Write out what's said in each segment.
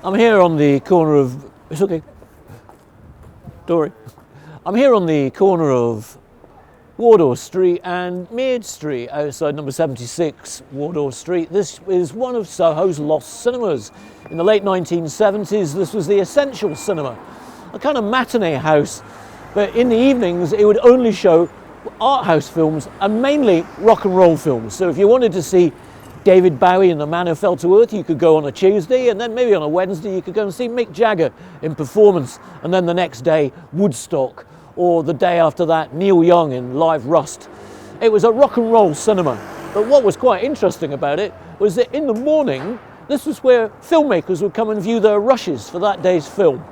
I'm here on the corner of, it's okay, Dory. I'm here on the corner of Wardour Street and Mead Street outside number 76 Wardour Street. This is one of Soho's lost cinemas. In the late 1970s, this was the Essential Cinema, a kind of matinee house, but in the evenings it would only show art house films and mainly rock and roll films. So if you wanted to see David Bowie and the Man Who Fell to Earth, you could go on a Tuesday, and then maybe on a Wednesday you could go and see Mick Jagger in performance, and then the next day Woodstock, or the day after that Neil Young in live Rust. It was a rock and roll cinema, but what was quite interesting about it was that in the morning this was where filmmakers would come and view their rushes for that day's film.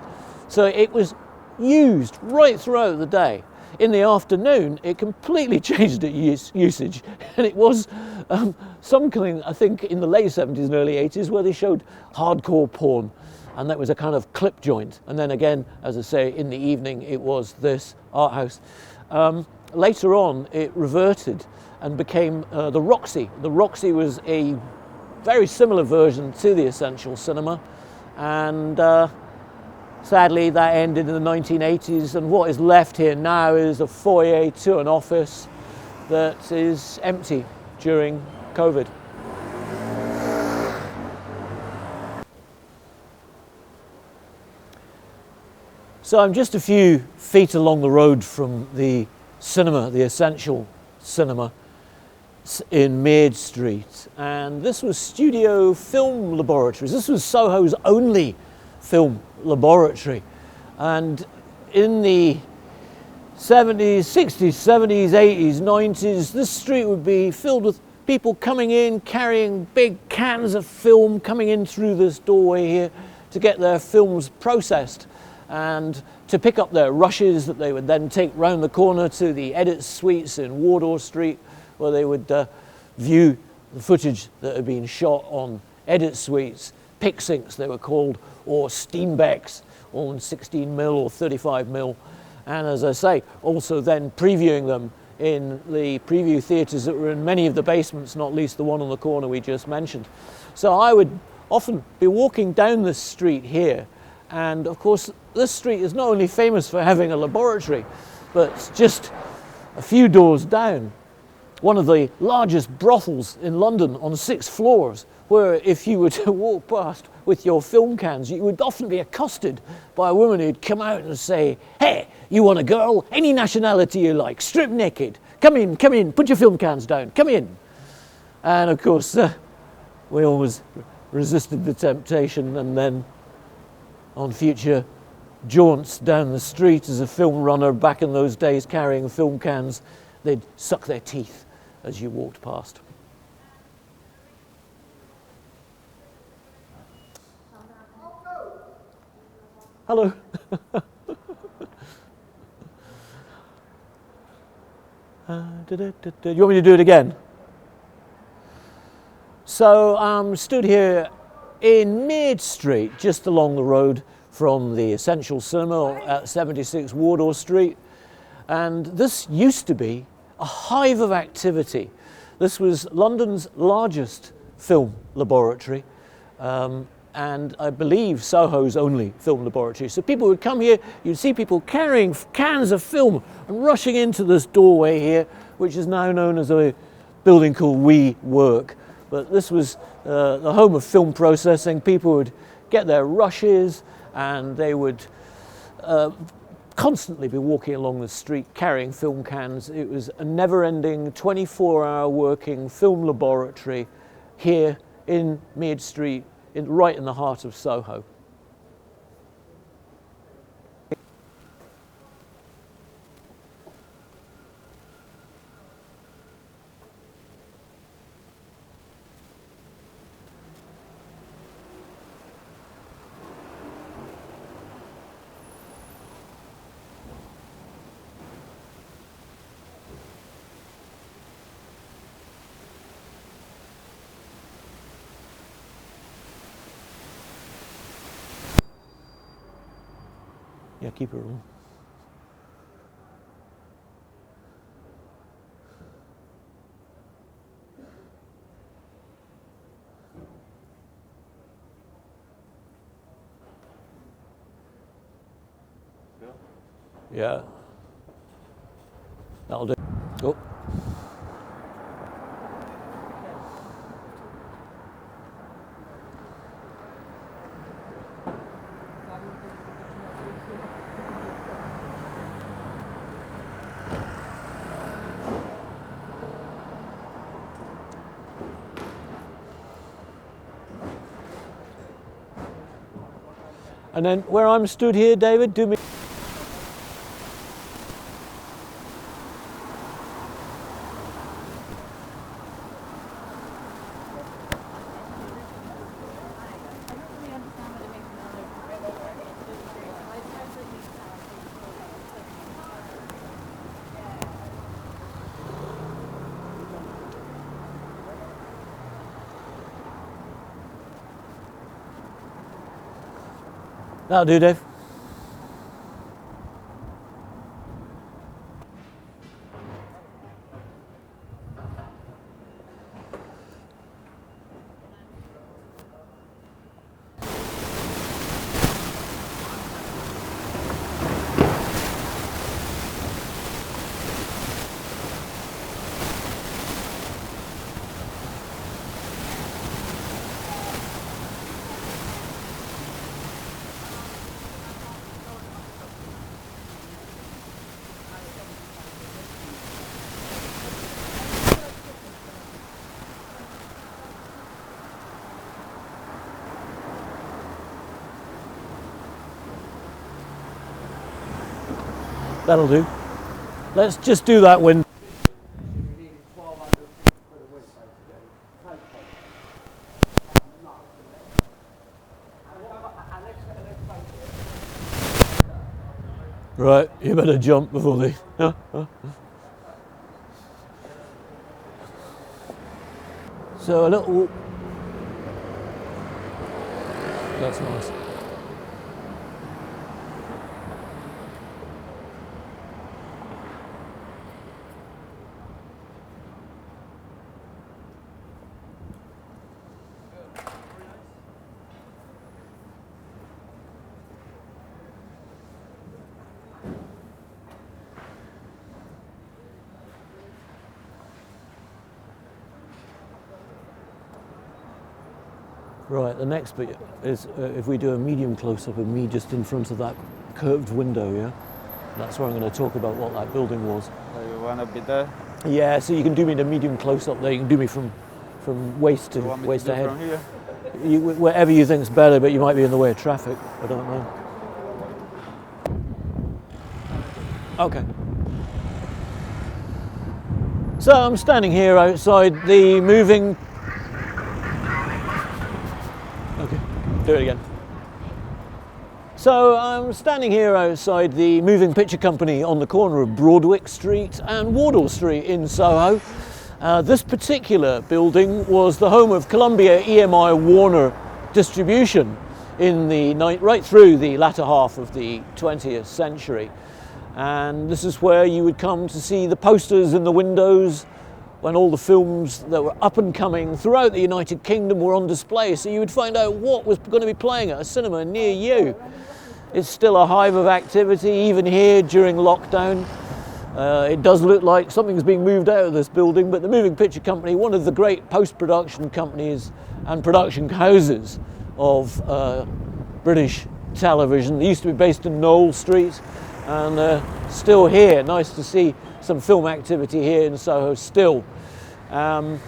So it was used right throughout the day. In the afternoon, it completely changed its usage, and it was something, I think, in the late 70s and early 80s where they showed hardcore porn, and that was a kind of clip joint. And then again, as I say, in the evening, it was this art house. Later on, it reverted and became the Roxy. The Roxy was a very similar version to the Essential Cinema, and sadly, that ended in the 1980s, and what is left here now is a foyer to an office that is empty during COVID. So I'm just a few feet along the road from the cinema, the Essential Cinema in Mead Street, and this was Studio Film Laboratories. This was Soho's only film laboratory, and in the 70s, 60s, 70s, 80s, 90s, this street would be filled with people coming in carrying big cans of film, coming in through this doorway here to get their films processed and to pick up their rushes that they would then take round the corner to the edit suites in Wardour Street, where they would view the footage that had been shot on edit suites, pick sinks they were called, or Steenbecks, all in 16mm or 35mm, and as I say, also then previewing them in the preview theatres that were in many of the basements, not least the one on the corner we just mentioned. So I would often be walking down this street here, and of course this street is not only famous for having a laboratory, but just a few doors down, one of the largest brothels in London on 6 floors, where if you were to walk past with your film cans, you would often be accosted by a woman who'd come out and say, "Hey, you want a girl? Any nationality you like, strip naked. Come in, put your film cans down, come in." And of course, we always resisted the temptation, and then on future jaunts down the street as a film runner back in those days carrying film cans, they'd suck their teeth as you walked past. Hello. Do you want me to do it again? So I'm stood here in Mead Street, just along the road from the Essential Cinema at 76 Wardour Street. And this used to be a hive of activity. This was London's largest film laboratory. And I believe Soho's only film laboratory. So people would come here, you'd see people carrying cans of film and rushing into this doorway here, which is now known as a building called We Work. But this was the home of film processing. People would get their rushes, and they would constantly be walking along the street carrying film cans. It was a never-ending 24-hour working film laboratory here in Mead Street, right in the heart of Soho. Yeah, keep it rolling. Yeah. That'll do. Oh. And then where I'm stood here, David, do me. That'll do, Dave. That'll do. Let's just do that window. Right, you better jump before they... So a little... That's nice. Right, the next bit is if we do a medium close-up of me just in front of that curved window, yeah? That's where I'm going to talk about what that building was. You want to be there? Yeah, so you can do me the medium close-up there. You can do me from waist to waist to head. From here? Wherever you think's better, but you might be in the way of traffic. I don't know. Okay. So I'm standing here outside the moving... Okay, do it again. So I'm standing here outside the moving picture company on the corner of Wardour Street and Wardour Street in Soho. This particular building was the home of Columbia EMI Warner Distribution right through the latter half of the 20th century. And this is where you would come to see the posters in the windows when all the films that were up and coming throughout the United Kingdom were on display. So you would find out what was going to be playing at a cinema near you. It's still a hive of activity, even here during lockdown. It does look like something's being moved out of this building, but the Moving Picture Company, one of the great post-production companies and production houses of British television. They used to be based in Wardour Street and still here. Nice to see some film activity here in Soho still. I'm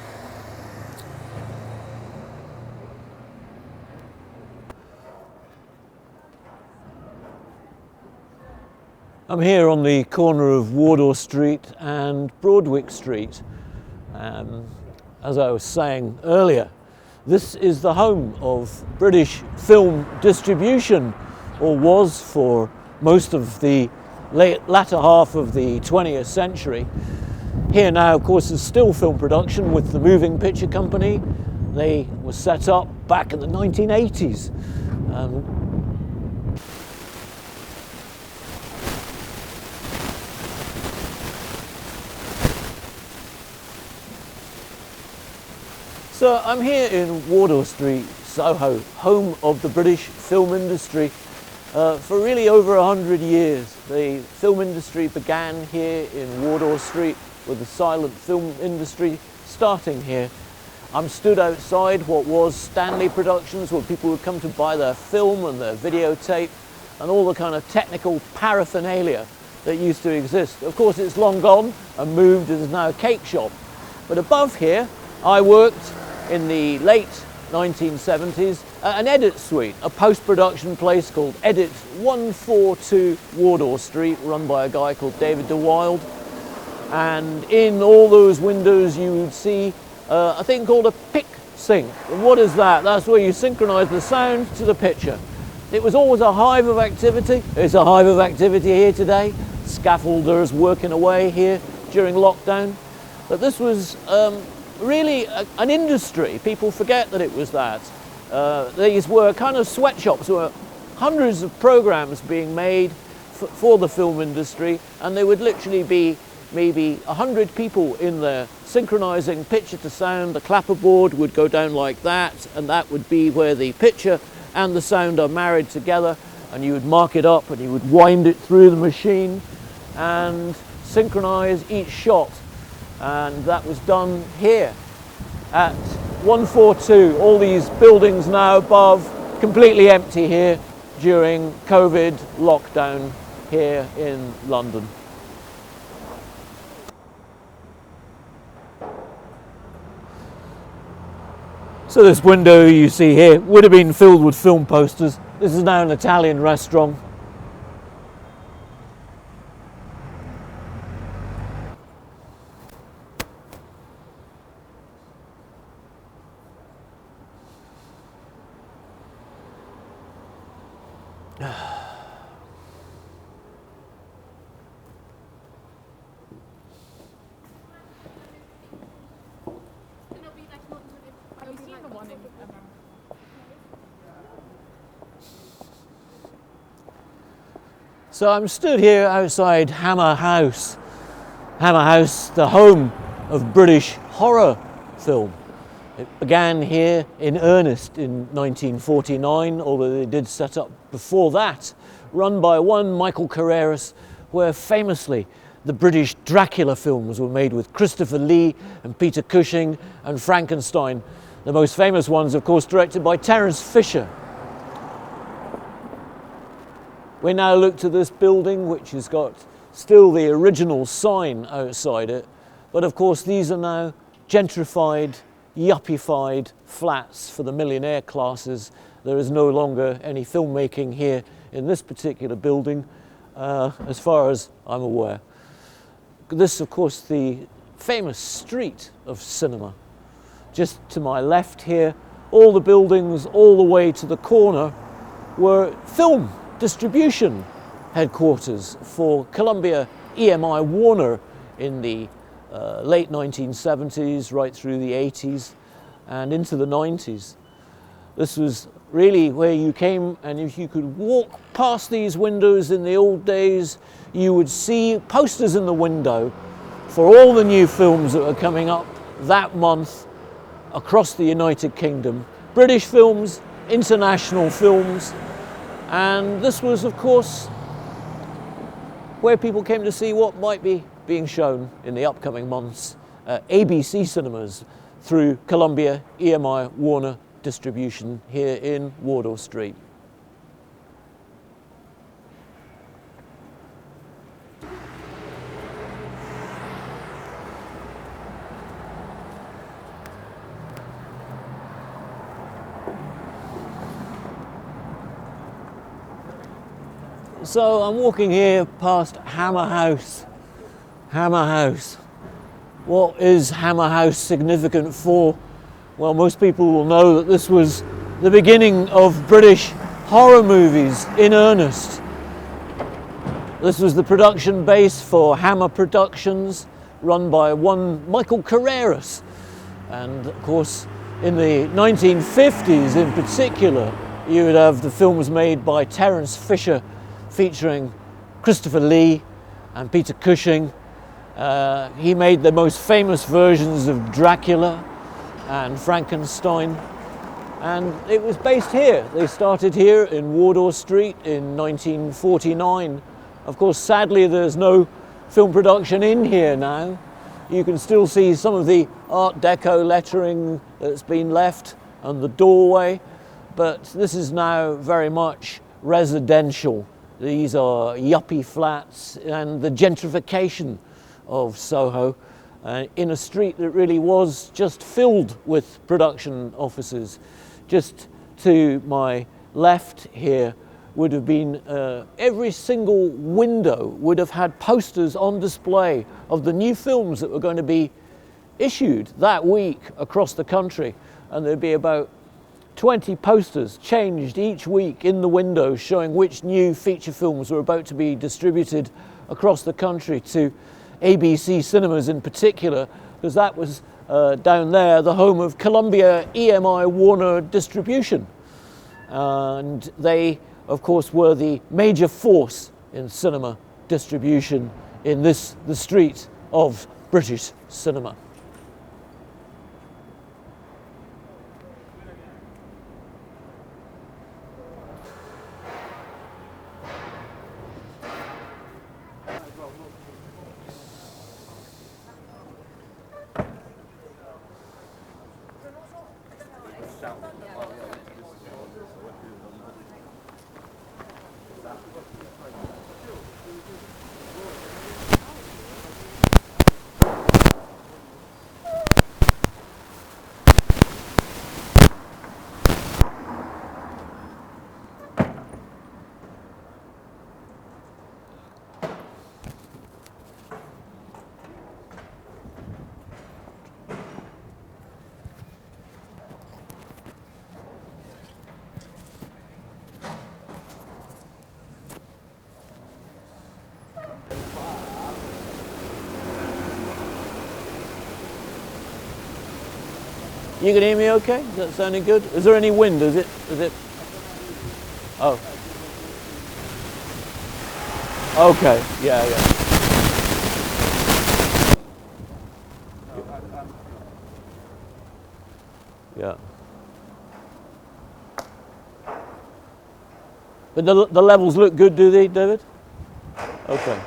here on the corner of Wardour Street and Broadwick Street. As I was saying earlier, this is the home of British film distribution, or was for most of the latter half of the 20th century. Here now, of course, is still film production with the Moving Picture Company. They were set up back in the 1980s. So I'm here in Wardour Street, Soho, home of the British film industry. for really over 100 years. The film industry began here in Wardour Street, with the silent film industry starting here. I'm stood outside what was Stanley Productions, where people would come to buy their film and their videotape and all the kind of technical paraphernalia that used to exist. Of course, it's long gone and moved and is now a cake shop. But above here, I worked in the late 1970s at an edit suite, a post-production place called Edit 142 Wardour Street, run by a guy called David DeWild. And in all those windows you would see a thing called a pick sync. And what is that? That's where you synchronize the sound to the picture. It was always a hive of activity. It's a hive of activity here today. Scaffolders working away here during lockdown. But this was really an industry. People forget that it was that. These were kind of sweatshops. There were hundreds of programs being made for the film industry, and there would literally be maybe 100 people in there synchronizing picture to sound. The clapperboard would go down like that, and that would be where the picture and the sound are married together, and you would mark it up and you would wind it through the machine and synchronize each shot. And that was done here at 142. All these buildings now above, completely empty here during COVID lockdown here in London. So this window you see here would have been filled with film posters. This is now an Italian restaurant. So I'm stood here outside Hammer House. Hammer House, the home of British horror film. It began here in earnest in 1949, although they did set up before that, run by one Michael Carreras, where famously the British Dracula films were made with Christopher Lee and Peter Cushing and Frankenstein. The most famous ones, of course, directed by Terence Fisher. We now look to this building, which has got still the original sign outside it, but of course these are now gentrified, yuppified flats for the millionaire classes. There is no longer any filmmaking here in this particular building, as far as I'm aware. This, of course, the famous street of cinema. Just to my left here, all the buildings all the way to the corner were film distribution headquarters for Columbia EMI Warner in the late 1970s, right through the 80s and into the 90s. This was really where you came, and if you could walk past these windows in the old days, you would see posters in the window for all the new films that were coming up that month across the United Kingdom. British films, international films. And this was, of course, where people came to see what might be being shown in the upcoming months at ABC cinemas through Columbia EMI Warner distribution here in Wardour Street. So I'm walking here past Hammer House. Hammer House. What is Hammer House significant for? Well, most people will know that this was the beginning of British horror movies in earnest. This was the production base for Hammer Productions, run by one Michael Carreras. And of course, in the 1950s in particular, you would have the films made by Terence Fisher, featuring Christopher Lee and Peter Cushing. He made the most famous versions of Dracula and Frankenstein. And it was based here. They started here in Wardour Street in 1949. Of course, sadly, there's no film production in here now. You can still see some of the Art Deco lettering that's been left and the doorway, but this is now very much residential. These are yuppie flats and the gentrification of Soho in a street that really was just filled with production offices. Just to my left here would have been every single window would have had posters on display of the new films that were going to be issued that week across the country, and there'd be about 20 posters changed each week in the windows showing which new feature films were about to be distributed across the country to ABC cinemas in particular, because that was down there the home of Columbia EMI Warner Distribution, and they of course were the major force in cinema distribution in the street of British cinema. You can hear me okay? Is that sounding good? Is there any wind? Is it? Oh. Okay, yeah. Yeah. But the levels look good, do they, David? Okay.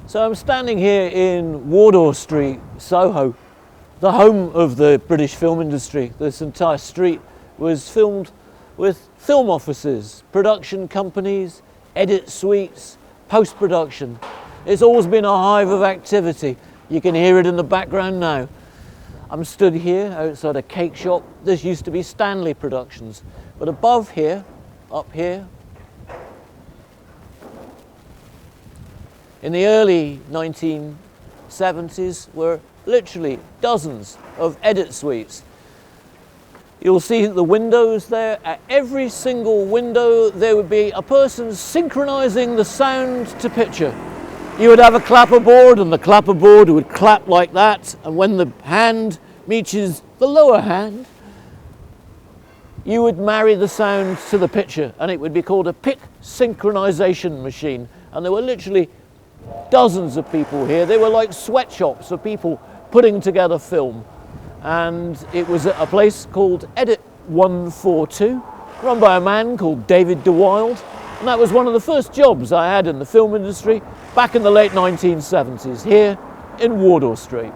So I'm standing here in Wardour Street, Soho, the home of the British film industry. This entire street was filmed with film offices, production companies, edit suites, post-production. It's always been a hive of activity. You can hear it in the background now. I'm stood here outside a cake shop. This used to be Stanley Productions. But above here, up here, in the early 1970s were literally dozens of edit suites. You'll see the windows there. At every single window there would be a person synchronizing the sound to picture. You would have a clapperboard, and the clapperboard would clap like that, and when the hand reaches the lower hand, you would marry the sound to the picture, and it would be called a pick synchronization machine. And there were literally dozens of people here. They were like sweatshops of people putting together film. And it was at a place called Edit 142, run by a man called David DeWild. And that was one of the first jobs I had in the film industry back in the late 1970s, here in Wardour Street.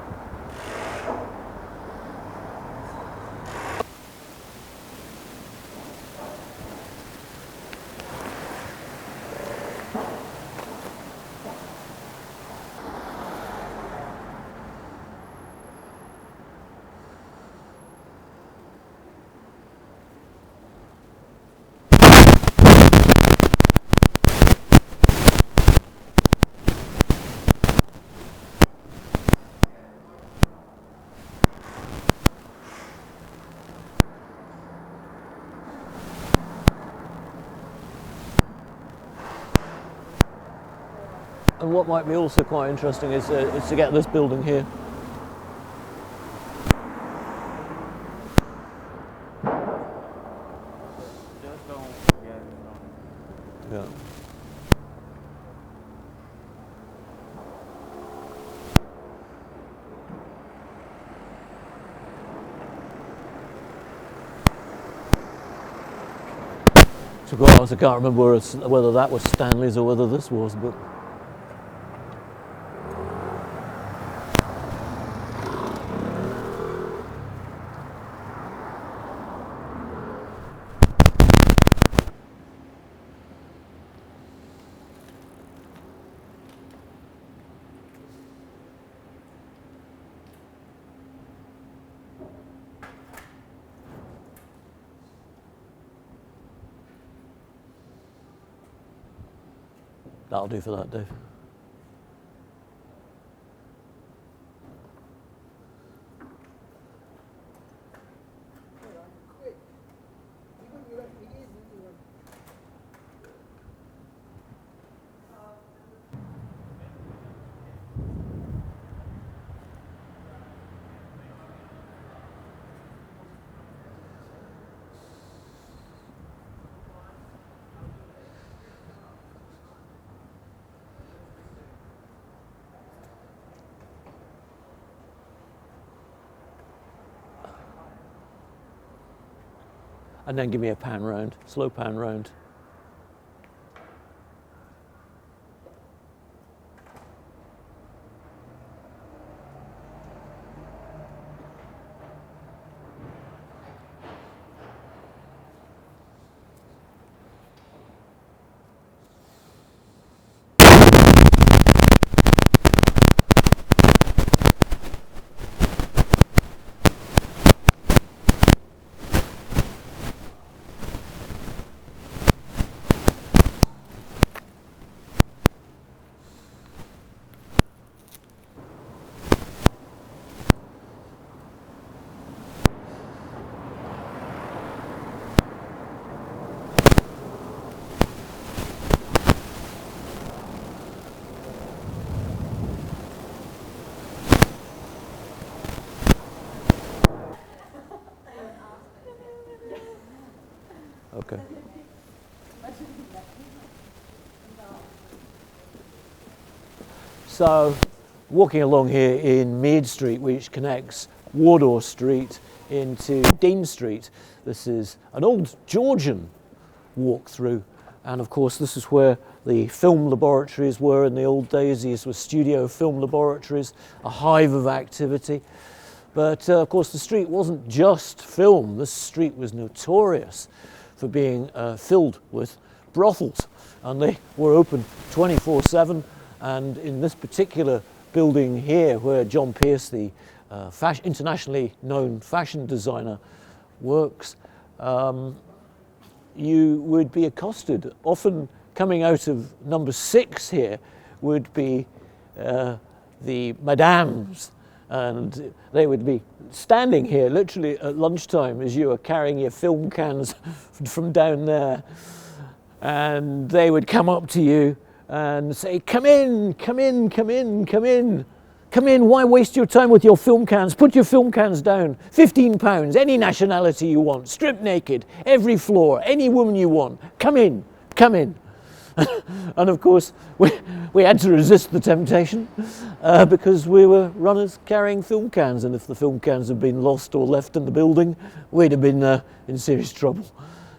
And what might be also quite interesting is to get this building here. Yeah. Took a while, I can't remember whether that was Stanley's or whether this was, but that'll do for that, Dave. And then give me a pan round, slow pan round. Okay. So, walking along here in Mead Street, which connects Wardour Street into Dean Street. This is an old Georgian walk-through, and of course this is where the film laboratories were in the old days. These were studio film laboratories, a hive of activity. But of course the street wasn't just film. This street was notorious for being filled with brothels, and they were open 24/7. And in this particular building here, where John Pierce, the internationally known fashion designer, works, you would be accosted. Often coming out of number 6 here would be the madames, and they would be standing here literally at lunchtime as you are carrying your film cans from down there, and they would come up to you and say, "Come in, come in, come in, come in. Come in, why waste your time with your film cans? Put your film cans down. £15, any nationality you want, strip naked, every floor, any woman you want. Come in, come in." And of course, we had to resist the temptation because we were runners carrying film cans, and if the film cans had been lost or left in the building, we'd have been in serious trouble.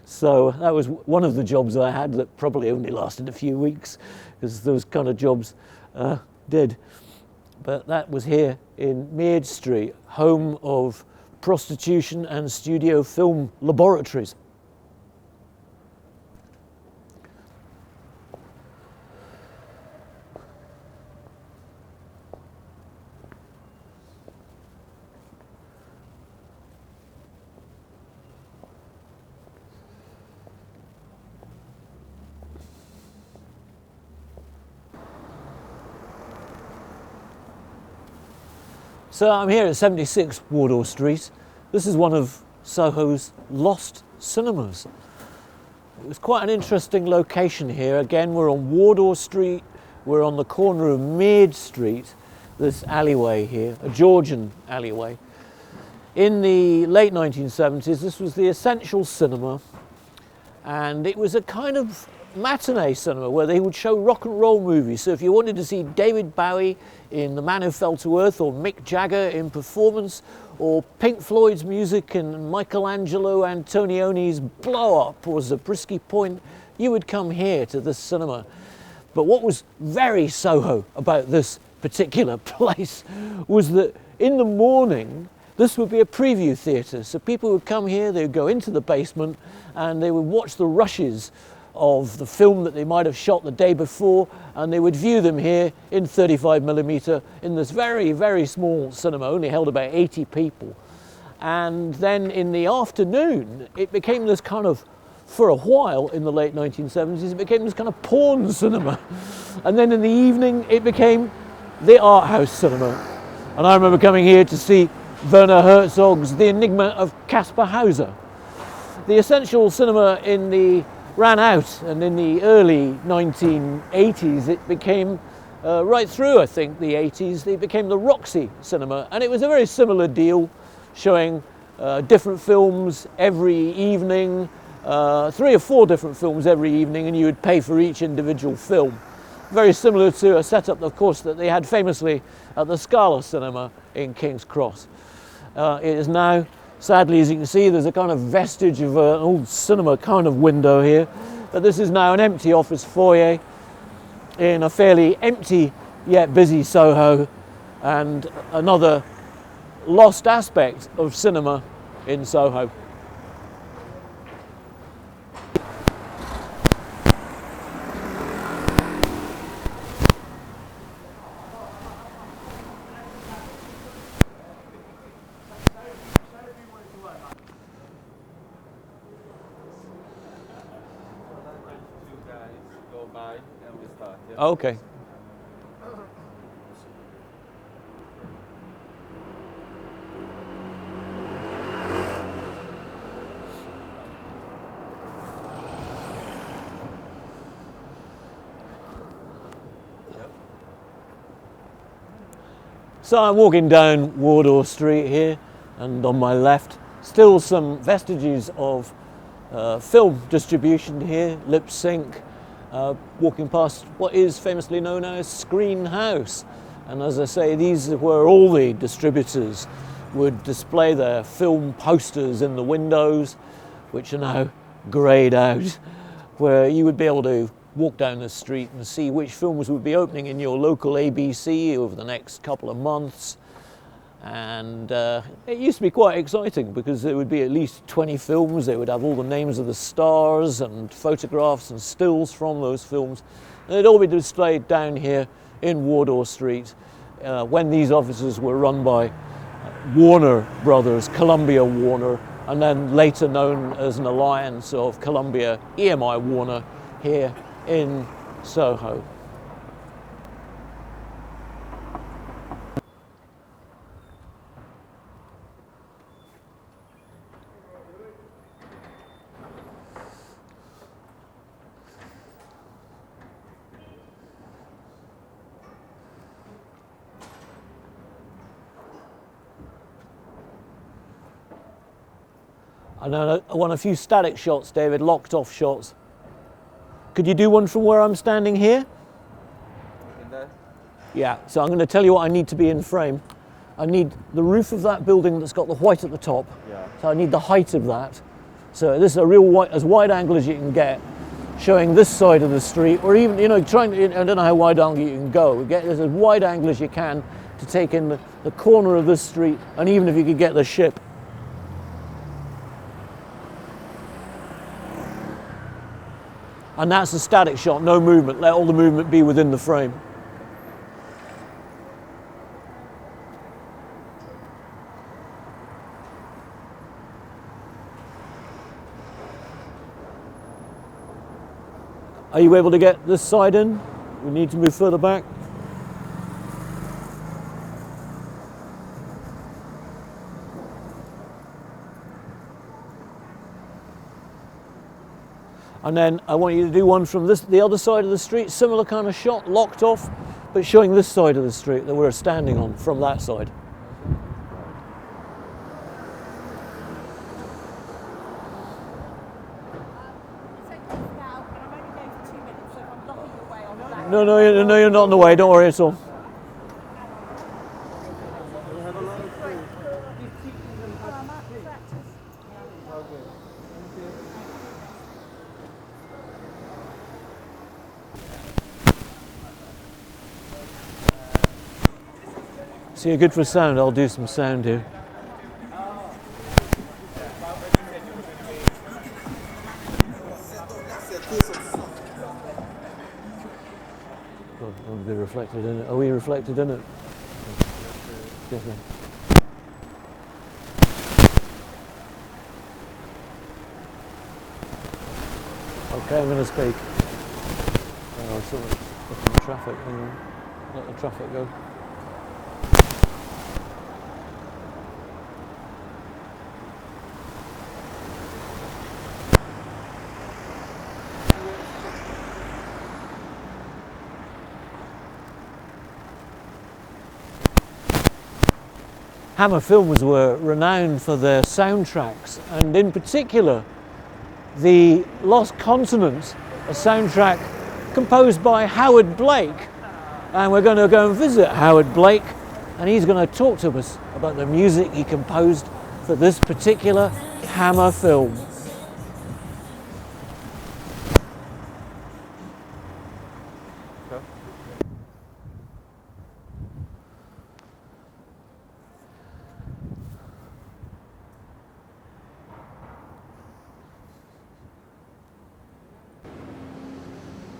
So that was one of the jobs I had that probably only lasted a few weeks, because those kind of jobs did. But that was here in Mead Street, home of prostitution and studio film laboratories. So I'm here at 76 Wardour Street. This is one of Soho's lost cinemas. It was quite an interesting location here. Again, we're on Wardour Street. We're on the corner of Mead Street, this alleyway here, a Georgian alleyway. In the late 1970s, this was the Essential Cinema, And it was a kind of matinee cinema where they would show rock and roll movies. So if you wanted to see David Bowie in The Man Who Fell to Earth, or Mick Jagger in Performance, or Pink Floyd's music and Michelangelo Antonioni's Blow Up or Zabriskie Point, you would come here to this cinema. But what was very Soho about this particular place was that in the morning this would be a preview theatre. So people would come here, they would go into the basement and they would watch the rushes of the film that they might have shot the day before, and they would view them here in 35mm in this very, very small cinema, only held about 80 people. And then in the afternoon, it became this kind of, for a while in the late 1970s, it became this kind of porn cinema. And then in the evening, it became the art house cinema. And I remember coming here to see Werner Herzog's The Enigma of Caspar Hauser. The Essential Cinema ran out, and in the early 1980s it became, right through I think the 80s, it became the Roxy Cinema, and it was a very similar deal, showing different films every evening, 3 or 4 different films every evening, and you would pay for each individual film. Very similar to a setup, of course, that they had famously at the Scala Cinema in King's Cross. It is now, sadly, as you can see, there's a kind of vestige of an old cinema kind of window here, but this is now an empty office foyer in a fairly empty yet busy Soho, and another lost aspect of cinema in Soho. Okay. So I'm walking down Wardour Street here, and on my left, still some vestiges of film distribution here, Lip Sync, walking past what is famously known as Screen House. And as I say, these are where all the distributors would display their film posters in the windows, which are now greyed out, where you would be able to walk down the street and see which films would be opening in your local ABC over the next couple of months. And it used to be quite exciting because there would be at least 20 films. They would have all the names of the stars and photographs and stills from those films. And they'd all be displayed down here in Wardour Street when these offices were run by Warner Brothers, Columbia Warner, and then later known as an alliance of Columbia EMI Warner here in Soho. And I want a few static shots, David, locked off shots. Could you do one from where I'm standing here? Yeah, so I'm going to tell you what I need to be in frame. I need the roof of that building that's got the white at the top. Yeah. So I need the height of that. So this is a real as wide angle as you can get, showing this side of the street, or even, I don't know how wide angle you can go. Get as wide angle as you can to take in the corner of this street, and even if you could get the ship. And that's a static shot, no movement. Let all the movement be within the frame. Are you able to get this side in? We need to move further back. And then I want you to do one from the other side of the street, similar kind of shot, locked off, but showing this side of the street that we're standing on from that side. No, you're not in the way. Don't worry at all. So you're good for sound. I'll do some sound here. God, I'll be reflected in it. Are we reflected in it? Definitely. Okay, I'm going to speak. Oh, sort of looking at traffic. Let the traffic go. Hammer films were renowned for their soundtracks, and in particular the Lost Continent, a soundtrack composed by Howard Blake. And we're going to go and visit Howard Blake, and he's going to talk to us about the music he composed for this particular Hammer film.